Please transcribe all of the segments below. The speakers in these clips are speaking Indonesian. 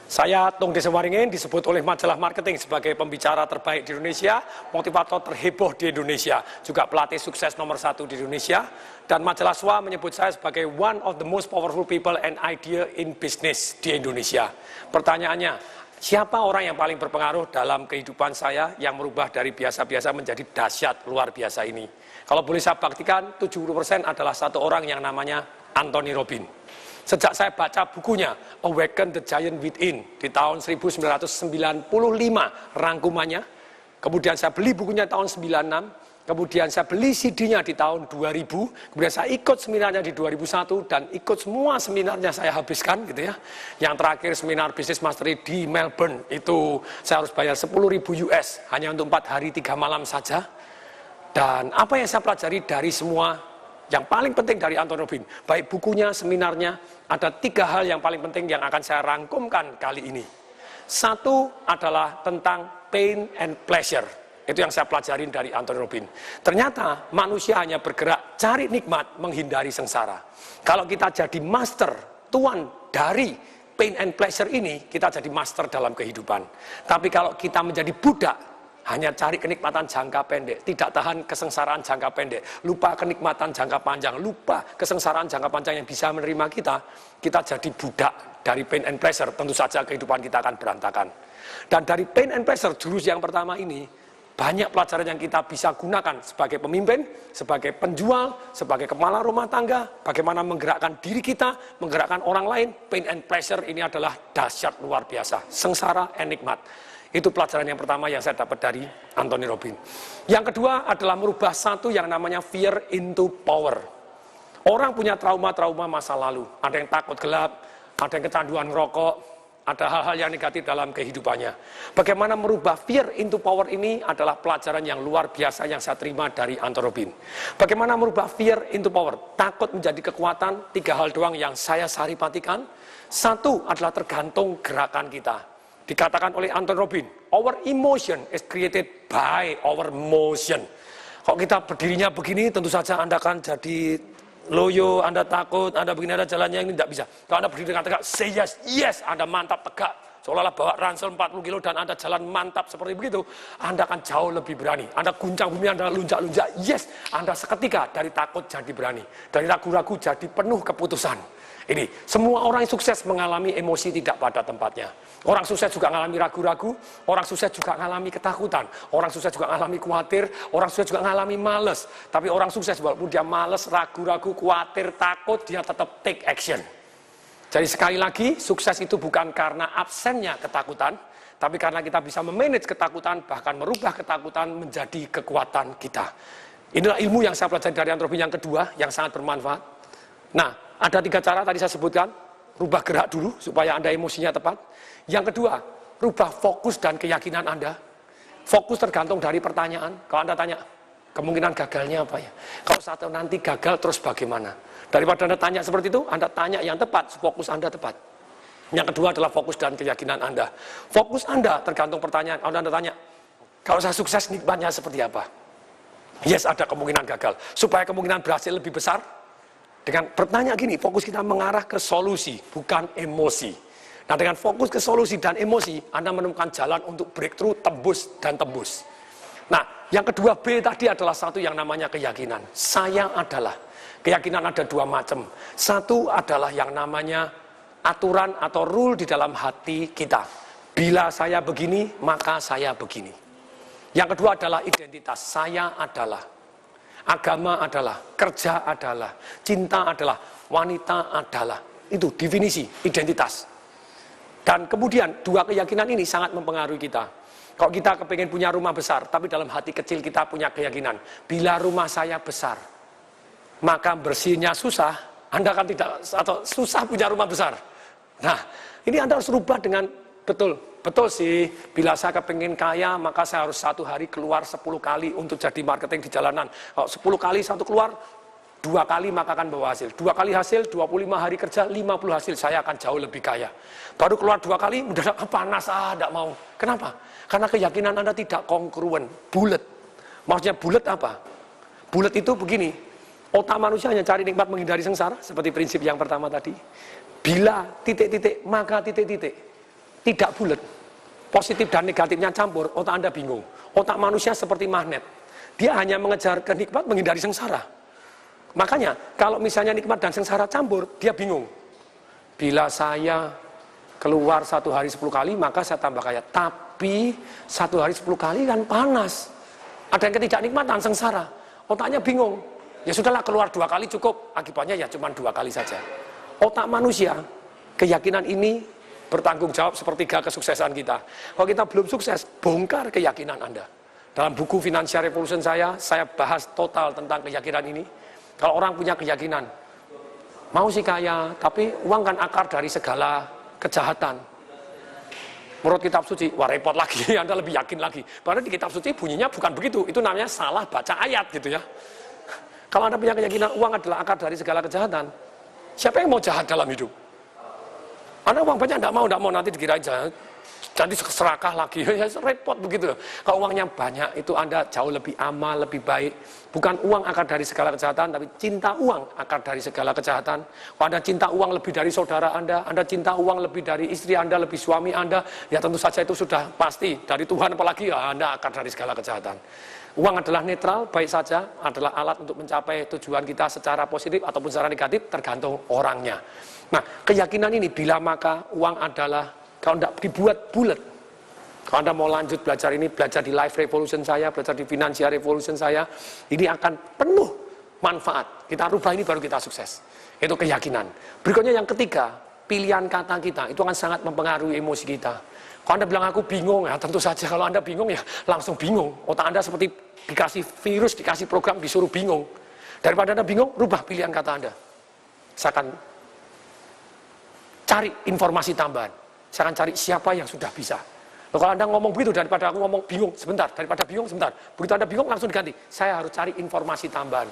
Saya Tung Desewaringin disebut oleh majalah marketing sebagai pembicara terbaik di Indonesia, motivator terheboh di Indonesia, juga pelatih sukses nomor 1 di Indonesia. Dan majalah SWA menyebut saya sebagai one of the most powerful people and idea in business di Indonesia. Pertanyaannya, siapa orang yang paling berpengaruh dalam kehidupan saya yang merubah dari biasa-biasa menjadi dahsyat luar biasa ini? Kalau boleh saya baktikan, 70% adalah satu orang yang namanya Anthony Robbins. Sejak saya baca bukunya Awaken the Giant Within di tahun 1995 rangkumannya, kemudian saya beli bukunya tahun 96, kemudian saya beli CD-nya di tahun 2000, kemudian saya ikut seminarnya di 2001 dan ikut semua seminarnya saya habiskan gitu ya. Yang terakhir seminar Business Mastery di Melbourne itu saya harus bayar 10.000 US hanya untuk 4 hari 3 malam saja. Dan apa yang saya pelajari dari semua yang paling penting dari Anthony Robbins, baik bukunya, seminarnya, ada 3 hal yang paling penting yang akan saya rangkumkan kali ini. Satu adalah tentang pain and pleasure. Itu yang saya pelajarin dari Anthony Robbins. Ternyata manusia hanya bergerak cari nikmat, menghindari sengsara. Kalau kita jadi master, tuan dari pain and pleasure ini, kita jadi master dalam kehidupan. Tapi kalau kita menjadi budak, hanya cari kenikmatan jangka pendek, tidak tahan kesengsaraan jangka pendek, lupa kenikmatan jangka panjang, lupa kesengsaraan jangka panjang yang bisa menerima kita jadi budak dari pain and pleasure, tentu saja kehidupan kita akan berantakan. Dan dari pain and pleasure, jurus yang pertama ini, banyak pelajaran yang kita bisa gunakan sebagai pemimpin, sebagai penjual, sebagai kepala rumah tangga, bagaimana menggerakkan diri kita, menggerakkan orang lain. Pain and pleasure ini adalah dahsyat luar biasa, sengsara and nikmat. Itu pelajaran yang pertama yang saya dapat dari Anthony Robbins. Yang kedua adalah merubah satu yang namanya fear into power. Orang punya trauma-trauma masa lalu. Ada yang takut gelap, ada yang kecanduan rokok, ada hal-hal yang negatif dalam kehidupannya. Bagaimana merubah fear into power ini adalah pelajaran yang luar biasa yang saya terima dari Anthony Robbins. Bagaimana merubah fear into power? Takut menjadi kekuatan, 3 hal doang yang saya saripatikan. Satu adalah tergantung gerakan kita. Dikatakan oleh Anthony Robbins, our emotion is created by our motion. Kalau kita berdirinya begini, tentu saja Anda akan jadi loyo, Anda takut, Anda begini, ada jalannya ini tidak bisa. Kalau Anda berdiri dengan tegak, say yes, yes, Anda mantap tegak. Seolah-olah bawa ransel 40 kilo dan Anda jalan mantap seperti begitu, Anda akan jauh lebih berani. Anda guncang bumi, Anda lunjak-lunjak, yes, Anda seketika dari takut jadi berani. Dari ragu-ragu jadi penuh keputusan. Ini, semua orang yang sukses mengalami emosi tidak pada tempatnya. Orang sukses juga mengalami ragu-ragu, orang sukses juga mengalami ketakutan, orang sukses juga mengalami khawatir, orang sukses juga mengalami males. Tapi orang sukses walaupun dia males, ragu-ragu, khawatir, takut, dia tetap take action. Jadi sekali lagi, sukses itu bukan karena absennya ketakutan, tapi karena kita bisa memanage ketakutan, bahkan merubah ketakutan menjadi kekuatan kita. Inilah ilmu yang saya pelajari dari Anthony Robbins yang kedua, yang sangat bermanfaat. Nah, ada 3 cara tadi saya sebutkan. Rubah gerak dulu supaya Anda emosinya tepat. Yang kedua, rubah fokus dan keyakinan Anda. Fokus tergantung dari pertanyaan. Kalau Anda tanya, kemungkinan gagalnya apa ya? Kalau satu nanti gagal terus bagaimana? Daripada Anda tanya seperti itu, Anda tanya yang tepat, fokus Anda tepat. Yang kedua adalah fokus dan keyakinan Anda. Fokus Anda tergantung pertanyaan. Kalau Anda tanya, kalau saya sukses nikmatnya seperti apa? Yes, ada kemungkinan gagal. Supaya kemungkinan berhasil lebih besar, dengan bertanya gini, fokus kita mengarah ke solusi, bukan emosi. Nah, dengan fokus ke solusi dan emosi, Anda menemukan jalan untuk breakthrough, tembus dan tembus. Nah, yang kedua B tadi adalah satu yang namanya keyakinan. Saya adalah. Keyakinan ada 2 macam. Satu adalah yang namanya aturan atau rule di dalam hati kita. Bila saya begini, maka saya begini. Yang kedua adalah identitas. Saya adalah. Agama adalah, kerja adalah, cinta adalah, wanita adalah. Itu definisi, identitas. Dan kemudian 2 keyakinan ini sangat mempengaruhi kita. Kalau kita kepingin punya rumah besar, tapi dalam hati kecil kita punya keyakinan, bila rumah saya besar, maka bersihnya susah, Anda kan tidak, atau susah punya rumah besar. Nah, ini Anda harus rubah dengan betul sih, bila saya kepingin kaya, maka saya harus 1 hari keluar 10 kali untuk jadi marketing di jalanan. Kalau 10 kali satu keluar, 2 kali maka akan bawa hasil. 2 kali hasil, 25 hari kerja, 50 hasil, saya akan jauh lebih kaya. Baru keluar 2 kali, udah panas, tidak mau. Kenapa? Karena keyakinan Anda tidak kongruen, bulat. Maksudnya bulat apa? Bulat itu begini, otak manusia hanya cari nikmat menghindari sengsara, seperti prinsip yang pertama tadi. Bila titik-titik, maka titik-titik. tidak bulat, positif dan negatifnya campur, otak Anda bingung. Otak manusia seperti magnet. Dia hanya mengejar kenikmat, menghindari sengsara. Makanya, kalau misalnya nikmat dan sengsara campur, dia bingung. Bila saya keluar 1 hari 10 kali, maka saya tambah kaya. Tapi 1 hari 10 kali kan panas. Ada yang ketidak nikmatan, sengsara. Otaknya bingung. Ya sudahlah, keluar 2 kali cukup. Akibatnya ya cuma 2 kali saja. Otak manusia, keyakinan ini bertanggung jawab sepertiga kesuksesan kita. Kalau kita belum sukses, bongkar keyakinan Anda. Dalam buku Financial Revolution saya bahas total tentang keyakinan ini. Kalau orang punya keyakinan, mau sih kaya, tapi uang kan akar dari segala kejahatan. Menurut kitab suci, wah repot lagi, Anda lebih yakin lagi. Padahal di kitab suci bunyinya bukan begitu, itu namanya salah baca ayat gitu ya. Kalau Anda punya keyakinan uang adalah akar dari segala kejahatan, siapa yang mau jahat dalam hidup? Anda uang banyak tidak mau nanti dikirain jahat, nanti serakah lagi, ya repot begitu. Kalau uangnya banyak, itu Anda jauh lebih amal, lebih baik. Bukan uang akar dari segala kejahatan, tapi cinta uang akar dari segala kejahatan. Kalau Anda cinta uang lebih dari saudara Anda cinta uang lebih dari istri Anda, lebih suami Anda, ya tentu saja itu sudah pasti. Dari Tuhan apalagi, ya Anda akar dari segala kejahatan. Uang adalah netral, baik saja, adalah alat untuk mencapai tujuan kita secara positif ataupun secara negatif, tergantung orangnya. Nah, keyakinan ini bila maka uang adalah, kalau tidak dibuat bulat, kalau Anda mau lanjut belajar ini, belajar di Life Revolution saya, belajar di Financial Revolution saya, ini akan penuh manfaat. Kita rubah ini baru kita sukses. Itu keyakinan. Berikutnya yang ketiga, pilihan kata kita, itu akan sangat mempengaruhi emosi kita. Kalau Anda bilang aku bingung, ya tentu saja kalau Anda bingung ya langsung bingung. Otak Anda seperti dikasih virus, dikasih program, disuruh bingung. Daripada Anda bingung, rubah pilihan kata Anda. Saya akan cari informasi tambahan. Saya akan cari siapa yang sudah bisa. Loh, kalau Anda ngomong begitu, daripada aku ngomong bingung sebentar, daripada bingung sebentar. Begitu Anda bingung, langsung diganti. Saya harus cari informasi tambahan.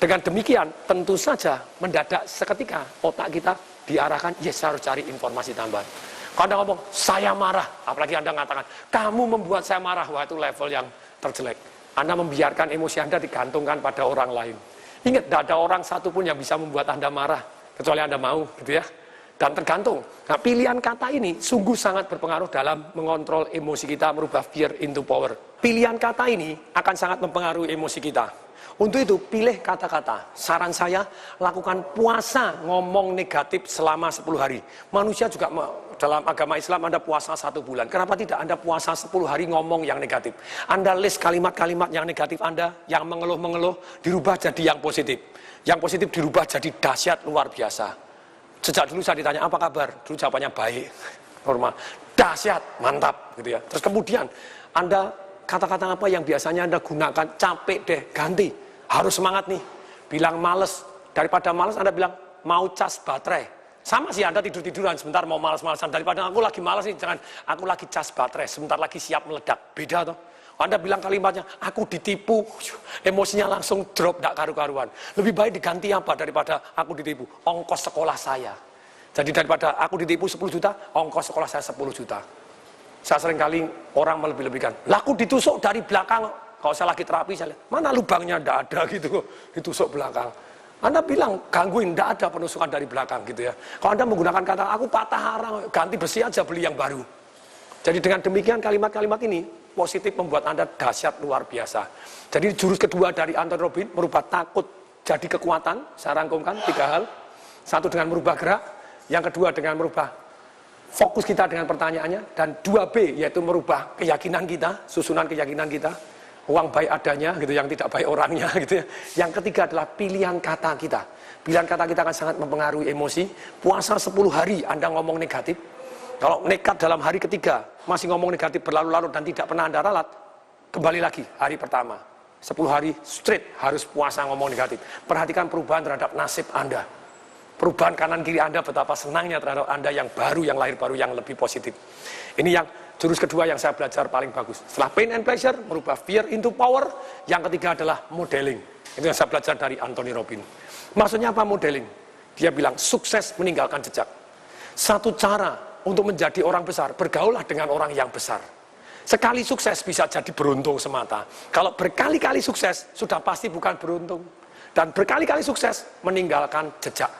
Dengan demikian, tentu saja mendadak seketika otak kita diarahkan, yes, saya harus cari informasi tambahan. Kalau Anda ngomong, saya marah, apalagi Anda mengatakan, kamu membuat saya marah, wah itu level yang terjelek. Anda membiarkan emosi Anda digantungkan pada orang lain. Ingat, tidak ada orang satupun yang bisa membuat Anda marah, kecuali Anda mau, gitu ya. Dan tergantung. Nah, pilihan kata ini sungguh sangat berpengaruh dalam mengontrol emosi kita, merubah fear into power. Pilihan kata ini akan sangat mempengaruhi emosi kita. Untuk itu, pilih kata-kata. Saran saya, lakukan puasa ngomong negatif selama 10 hari. Manusia juga dalam agama Islam Anda puasa 1 bulan. Kenapa tidak Anda puasa 10 hari ngomong yang negatif? Anda list kalimat-kalimat yang negatif Anda, yang mengeluh-mengeluh, dirubah jadi yang positif. Yang positif dirubah jadi dahsyat luar biasa. Sejak dulu saya ditanya, apa kabar? Dulu jawabannya baik, normal, dahsyat, mantap, gitu ya. Terus kemudian, Anda kata-kata apa yang biasanya Anda gunakan, capek deh, ganti. Harus semangat nih. Bilang males, daripada males Anda bilang, mau cas baterai. Sama sih Anda tidur-tiduran, sebentar mau males-malesan. Daripada aku lagi males nih, jangan, aku lagi cas baterai, sebentar lagi siap meledak. Beda toh. Anda bilang kalimatnya, aku ditipu, emosinya langsung drop, tidak karu-karuan. Lebih baik diganti apa daripada aku ditipu? Ongkos sekolah saya. Jadi daripada aku ditipu 10 juta, ongkos sekolah saya 10 juta. Saya seringkali orang melebih-lebihkan. Lah aku ditusuk dari belakang, kalau saya lagi terapi, saya lihat, mana lubangnya, tidak ada gitu, ditusuk belakang. Anda bilang, gangguin, tidak ada penusukan dari belakang gitu ya. Kalau Anda menggunakan kata, aku patah arang, ganti besi aja, beli yang baru. Jadi dengan demikian kalimat-kalimat ini, positif membuat Anda dahsyat luar biasa. Jadi jurus kedua dari Anthony Robbins, merubah takut jadi kekuatan. Saya rangkumkan 3 hal. 1 dengan merubah gerak, yang kedua dengan merubah fokus kita dengan pertanyaannya, dan 2B yaitu merubah keyakinan kita, susunan keyakinan kita. Uang baik adanya, gitu, yang tidak baik orangnya, gitu ya. Yang ketiga adalah pilihan kata kita. Pilihan kata kita akan sangat mempengaruhi emosi. Puasa 10 hari Anda ngomong negatif. Kalau nekat dalam hari ketiga, masih ngomong negatif berlalu-lalu dan tidak pernah Anda ralat, kembali lagi hari pertama. 10 hari straight harus puasa ngomong negatif. Perhatikan perubahan terhadap nasib Anda. Perubahan kanan kiri Anda, betapa senangnya terhadap Anda yang baru, yang lahir baru, yang lebih positif. Ini yang jurus kedua yang saya belajar paling bagus. Setelah pain and pleasure, merubah fear into power. Yang ketiga adalah modeling. Itu yang saya belajar dari Anthony Robbins. Maksudnya apa modeling? Dia bilang sukses meninggalkan jejak. Satu cara untuk menjadi orang besar, bergaullah dengan orang yang besar. Sekali sukses bisa jadi beruntung semata. Kalau berkali-kali sukses, sudah pasti bukan beruntung. Dan berkali-kali sukses meninggalkan jejak.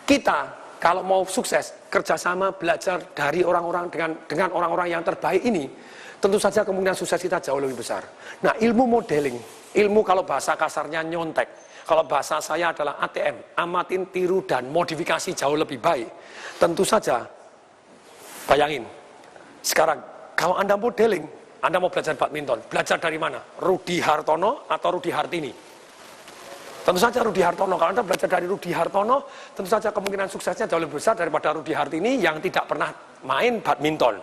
Kita kalau mau sukses, kerjasama, belajar dari orang-orang dengan orang-orang yang terbaik ini, tentu saja kemungkinan sukses kita jauh lebih besar. Nah, ilmu modeling, ilmu kalau bahasa kasarnya nyontek, kalau bahasa saya adalah ATM, amatin, tiru, dan modifikasi jauh lebih baik. Tentu saja, bayangin, sekarang kalau Anda modeling, Anda mau belajar badminton, belajar dari mana? Rudi Hartono atau Rudi Hartini? Tentu saja Rudi Hartono. Kalau Anda belajar dari Rudi Hartono, tentu saja kemungkinan suksesnya jauh lebih besar daripada Rudi Hartini yang tidak pernah main badminton.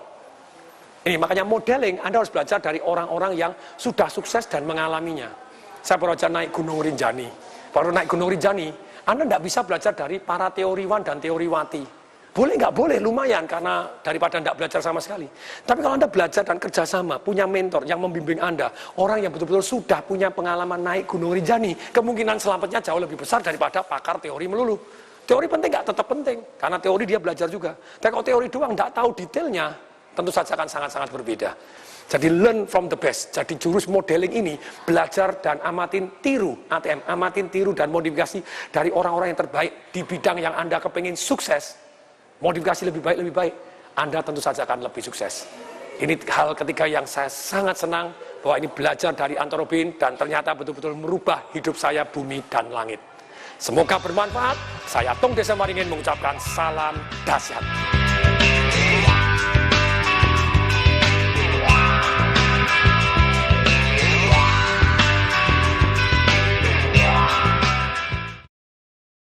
Ini makanya modeling, Anda harus belajar dari orang-orang yang sudah sukses dan mengalaminya. Saya baru aja naik Gunung Rinjani. Baru naik Gunung Rinjani, Anda tidak bisa belajar dari para teoriwan dan teoriwati. Boleh nggak boleh, lumayan, karena daripada tidak belajar sama sekali. Tapi kalau Anda belajar dan kerjasama, punya mentor yang membimbing Anda, orang yang betul-betul sudah punya pengalaman naik Gunung Rinjani, kemungkinan selamatnya jauh lebih besar daripada pakar teori melulu. Teori penting nggak? Tetap penting, karena teori dia belajar juga. Tapi kalau teori doang nggak tahu detailnya, tentu saja akan sangat-sangat berbeda. Jadi learn from the best. Jadi jurus modeling ini, belajar dan amatin tiru, ATM, amatin tiru dan modifikasi dari orang-orang yang terbaik di bidang yang Anda kepingin sukses. Modifikasi lebih baik, Anda tentu saja akan lebih sukses. Ini hal ketiga yang saya sangat senang, bahwa ini belajar dari Anthony Robbins, dan ternyata betul-betul merubah hidup saya, bumi dan langit. Semoga bermanfaat. Saya Tung Desa Maringin mengucapkan salam dahsyat.